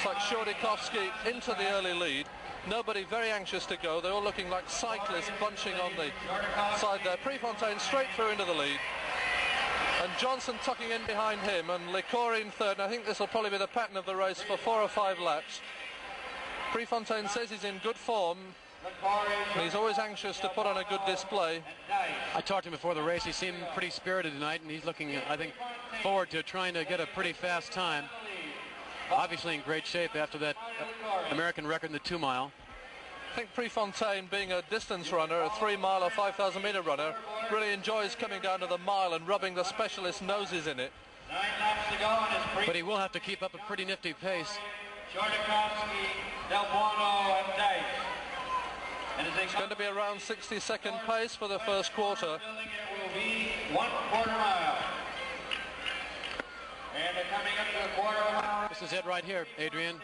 Looks like Shordikovsky into the early lead. Nobody very anxious to go. They're all looking like cyclists bunching on the side there. Prefontaine straight through into the lead. And Johnson tucking in behind him, and Licori in third. And I think this will probably be the pattern of the race for 4 or 5 laps. Prefontaine says he's in good form. And he's always anxious to put on a good display. I talked to him before the race. He seemed pretty spirited tonight, and he's looking, I think, forward to trying to get a pretty fast time. Obviously in great shape after that American record in the 2 mile. I think Prefontaine, being a distance runner, a 3 mile or 5,000 meter runner, really enjoys coming down to the mile and rubbing the specialist noses in it. But he will have to keep up a pretty nifty pace. It's going to be around 60-second pace for the first quarter. Will be 1/4 mile. And they're coming up to the quarter mile. This is it right here, Adrian.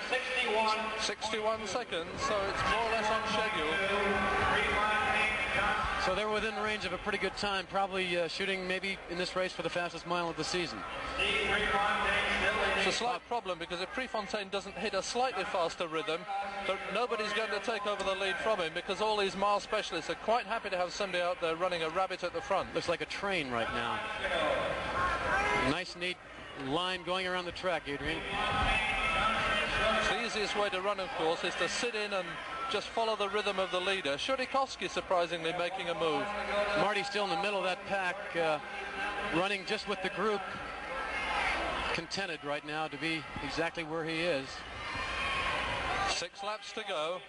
61 seconds, so it's more or less on schedule. So they're within range of a pretty good time, probably shooting maybe in this race for the fastest mile of the season. It's a slight problem because if Prefontaine doesn't hit a slightly faster rhythm, nobody's going to take over the lead from him, because all these mile specialists are quite happy to have somebody out there running a rabbit at the front. Looks like a train right now. Nice, neat line going around the track, Adrian. The easiest way to run, of course, is to sit in and just follow the rhythm of the leader. Shordikovsky surprisingly making a move. Marty's still in the middle of that pack, running just with the group. Contented right now to be exactly where he is. 6 laps to go.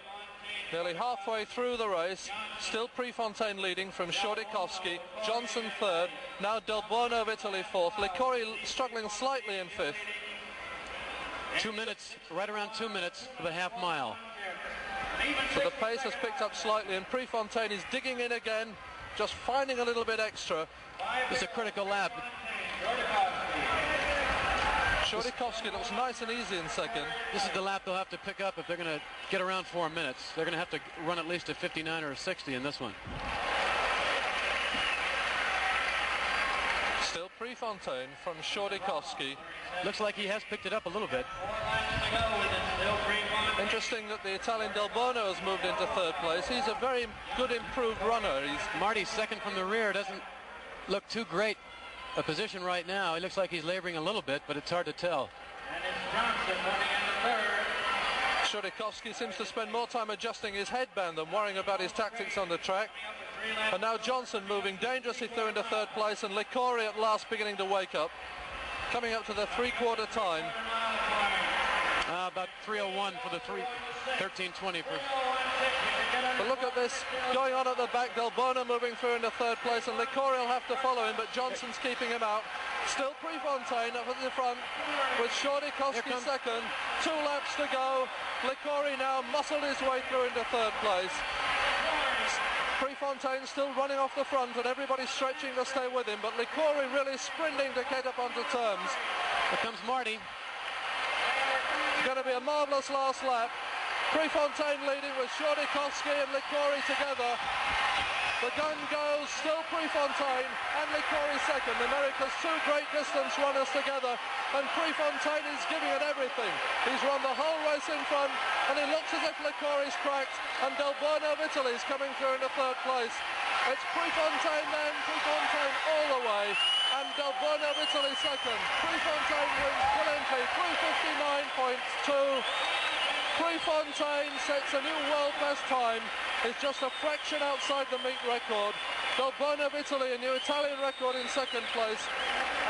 Nearly halfway through the race. Still Prefontaine leading from Shordikovsky. Johnson third. Now Del Buono of Italy fourth. Licori struggling slightly in fifth. 2 minutes, right around 2 minutes for the half mile. So the pace has picked up slightly, and Prefontaine is digging in again, just finding a little bit extra. It's a critical lap. Shordikovsky looks nice and easy in second. This is the lap they'll have to pick up if they're going to get around 4 minutes. They're going to have to run at least a 59 or a 60 in this one. Still Prefontaine from Shordikovsky. Looks like he has picked it up a little bit. Interesting that the Italian Del Buono has moved into third place. He's a very good improved runner. Marty's second from the rear. Doesn't look too great a position right now. He looks like he's laboring a little bit, but it's hard to tell. And it's Johnson running in the third. Shordikovsky seems to spend more time adjusting his headband than worrying about his tactics on the track. And now Johnson moving dangerously through into third place, and Licori at last beginning to wake up. Coming up to the 3/4 time. About 3:01 for the 13:20 for... But look at this going on at the back. Del Buono moving through into third place, and Licori will have to follow him, but Johnson's keeping him out. Still Prefontaine up at the front with Shordikovsky second. 2 laps to go. Licori now muscled his way through into third place. Prefontaine still running off the front, and everybody's stretching to stay with him, but Licori really sprinting to get up onto terms. Here comes Marty. It's going to be a marvellous last lap. Prefontaine leading with Shordikovsky and Licori together. The gun goes, still Prefontaine and Licori second. America's 2 great distance runners together, and Prefontaine is giving it everything. He's run the whole race in front, and it looks as if Licori's cracked, and Del Buono of Italy is coming through into third place. It's Prefontaine then, Prefontaine all the way, and Del Buono of Italy second. Prefontaine wins brilliantly, 3:59.2. Prefontaine sets a new world best time. It's just a fraction outside the meet record. Del Buono of Italy, a new Italian record in second place,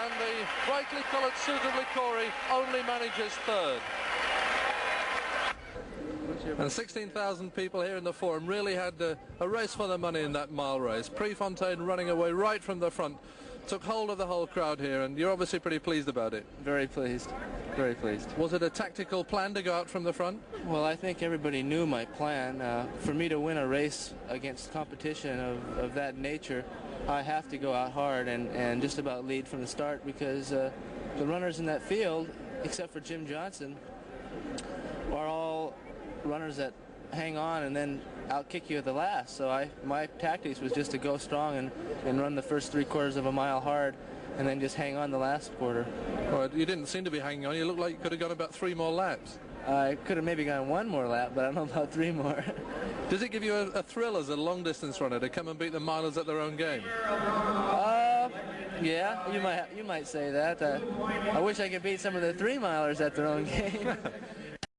and the brightly coloured suit of Licori only manages third. And 16,000 people here in the Forum really had a race for the money in that mile race. Prefontaine running away right from the front, took hold of the whole crowd here, and you're obviously pretty pleased about it. Very pleased. Very pleased. Was it a tactical plan to go out from the front? Well, I think everybody knew my plan. For me to win a race against competition of that nature, I have to go out hard and just about lead from the start, because the runners in that field, except for Jim Johnson, are all runners that hang on and then outkick you at the last. So my tactics was just to go strong and run the first 3/4 of a mile hard, and then just hang on the last quarter. Well, you didn't seem to be hanging on. You looked like you could have gone about 3 more laps. I could have maybe gone 1 more lap, but I don't know about 3 more. Does it give you a thrill as a long-distance runner to come and beat the milers at their own game? Yeah, you might say that. I wish I could beat some of the 3 milers at their own game.